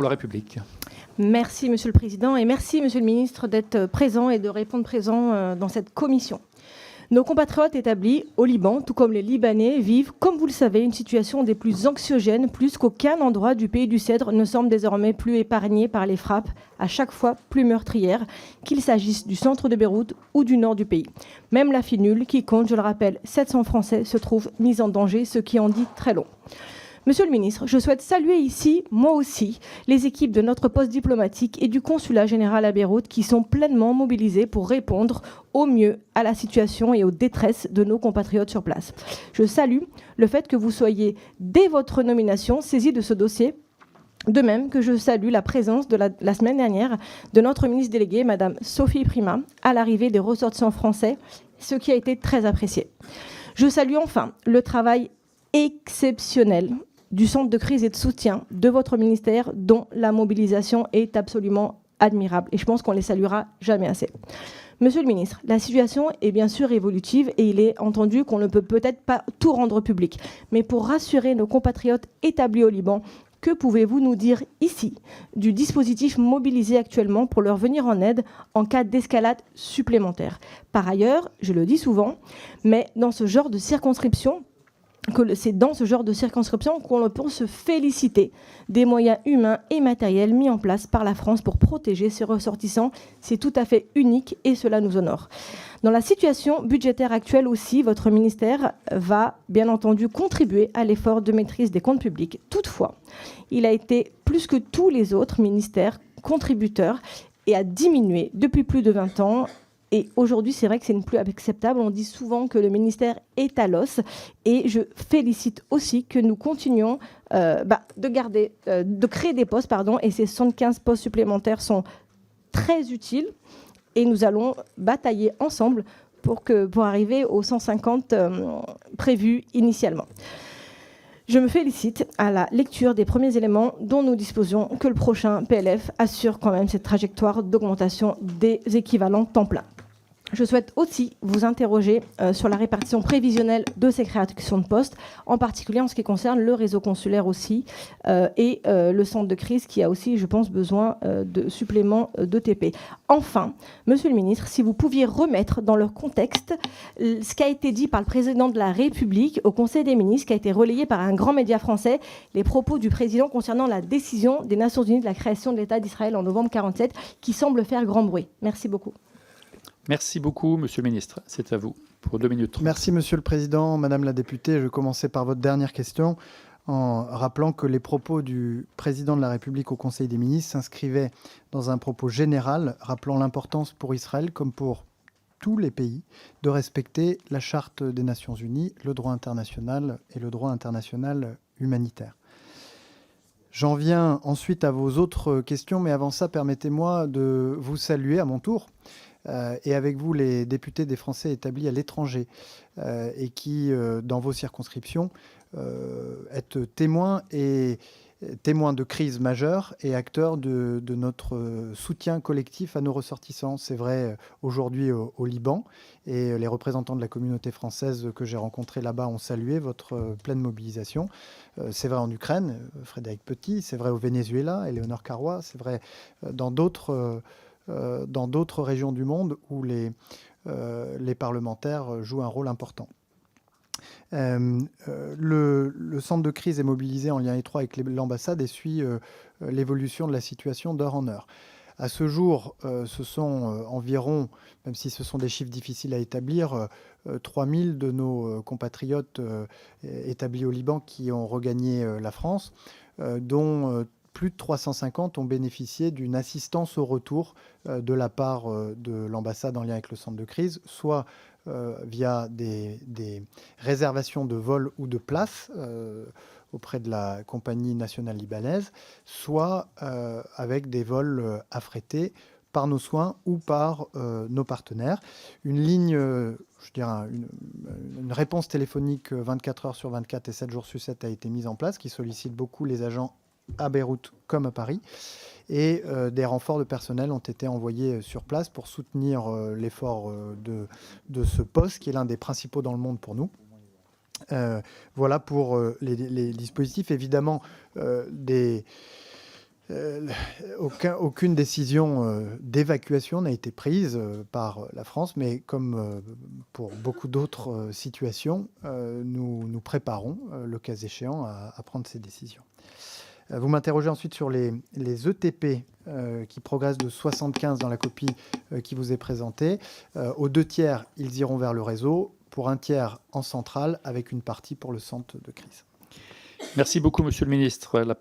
pour la République. Merci, Monsieur le Président, et merci, Monsieur le Ministre, d'être présent et de répondre présent dans cette commission. Nos compatriotes établis au Liban, tout comme les Libanais, vivent, comme vous le savez, une situation des plus anxiogènes, plus qu'aucun endroit du pays du Cèdre ne semble désormais plus épargné par les frappes, à chaque fois plus meurtrières, qu'il s'agisse du centre de Beyrouth ou du nord du pays. Même la FINUL, qui compte, je le rappelle, 700 Français, se trouve mise en danger, ce qui en dit très long. Monsieur le ministre, je souhaite saluer ici, moi aussi, les équipes de notre poste diplomatique et du consulat général à Beyrouth qui sont pleinement mobilisées pour répondre au mieux à la situation et aux détresses de nos compatriotes sur place. Je salue le fait que vous soyez, dès votre nomination, saisis de ce dossier. De même que je salue la présence de la semaine dernière de notre ministre déléguée, Madame Sophie Primas, à l'arrivée des ressortissants français, ce qui a été très apprécié. Je salue enfin le travail exceptionnel du centre de crise et de soutien de votre ministère, dont la mobilisation est absolument admirable. Et je pense qu'on les saluera jamais assez. Monsieur le ministre, la situation est bien sûr évolutive et il est entendu qu'on ne peut peut-être pas tout rendre public. Mais pour rassurer nos compatriotes établis au Liban, que pouvez-vous nous dire ici du dispositif mobilisé actuellement pour leur venir en aide en cas d'escalade supplémentaire? Par ailleurs, je le dis souvent, mais dans ce genre de circonscription, c'est dans ce genre de circonscription qu'on peut se féliciter des moyens humains et matériels mis en place par la France pour protéger ses ressortissants. C'est tout à fait unique et cela nous honore. Dans la situation budgétaire actuelle aussi, votre ministère va bien entendu contribuer à l'effort de maîtrise des comptes publics. Toutefois, il a été plus que tous les autres ministères contributeurs et a diminué depuis plus de 20 ans. Et aujourd'hui, c'est vrai que c'est plus acceptable. On dit souvent que le ministère est à l'os. Et je félicite aussi que nous continuons de créer des postes. Et ces 75 postes supplémentaires sont très utiles. Et nous allons batailler ensemble pour arriver aux 150 prévus initialement. Je me félicite à la lecture des premiers éléments dont nous disposions que le prochain PLF assure quand même cette trajectoire d'augmentation des équivalents temps plein. Je souhaite aussi vous interroger sur la répartition prévisionnelle de ces créations de postes, en particulier en ce qui concerne le réseau consulaire aussi et le centre de crise qui a aussi, je pense, besoin de suppléments de TP. Enfin, Monsieur le ministre, si vous pouviez remettre dans leur contexte ce qui a été dit par le président de la République au Conseil des ministres, qui a été relayé par un grand média français, les propos du président concernant la décision des Nations Unies de la création de l'État d'Israël en novembre 1947, qui semble faire grand bruit. Merci beaucoup. Merci beaucoup, Monsieur le ministre. C'est à vous pour 2 minutes 30. Merci, Monsieur le Président. Madame la députée, je vais commencer par votre dernière question en rappelant que les propos du président de la République au Conseil des ministres s'inscrivaient dans un propos général rappelant l'importance pour Israël, comme pour tous les pays, de respecter la Charte des Nations Unies, le droit international et le droit international humanitaire. J'en viens ensuite à vos autres questions, mais avant ça, permettez-moi de vous saluer à mon tour. Et avec vous, les députés des Français établis à l'étranger et qui, dans vos circonscriptions, êtes témoins de crises majeures et acteurs de notre soutien collectif à nos ressortissants. C'est vrai aujourd'hui au Liban, et les représentants de la communauté française que j'ai rencontrés là-bas ont salué votre pleine mobilisation. C'est vrai en Ukraine, Frédéric Petit, c'est vrai au Venezuela, Éléonore Carrois, c'est vrai dans d'autres régions du monde où les parlementaires jouent un rôle important. Le centre de crise est mobilisé en lien étroit avec l'ambassade et suit l'évolution de la situation d'heure en heure. À ce jour, ce sont environ, même si ce sont des chiffres difficiles à établir, 3000 de nos compatriotes établis au Liban qui ont regagné la France, dont plus de 350 ont bénéficié d'une assistance au retour de la part de l'ambassade en lien avec le centre de crise, soit via des réservations de vols ou de places auprès de la compagnie nationale libanaise, soit avec des vols affrétés par nos soins ou par nos partenaires. Une ligne, je dirais une réponse téléphonique 24 heures sur 24 et 7 jours sur 7 a été mise en place, qui sollicite beaucoup les agents à Beyrouth comme à Paris. Et des renforts de personnel ont été envoyés sur place pour soutenir l'effort de ce poste, qui est l'un des principaux dans le monde pour nous. Voilà pour les dispositifs. Évidemment, Aucune décision d'évacuation n'a été prise par la France, mais comme pour beaucoup d'autres situations, nous préparons, le cas échéant, à prendre ces décisions. Vous m'interrogez ensuite sur les ETP qui progressent de 75 dans la copie qui vous est présentée. Aux 2 tiers, ils iront vers le réseau, pour 1 tiers en centrale, avec une partie pour le centre de crise. Merci beaucoup, Monsieur le Ministre.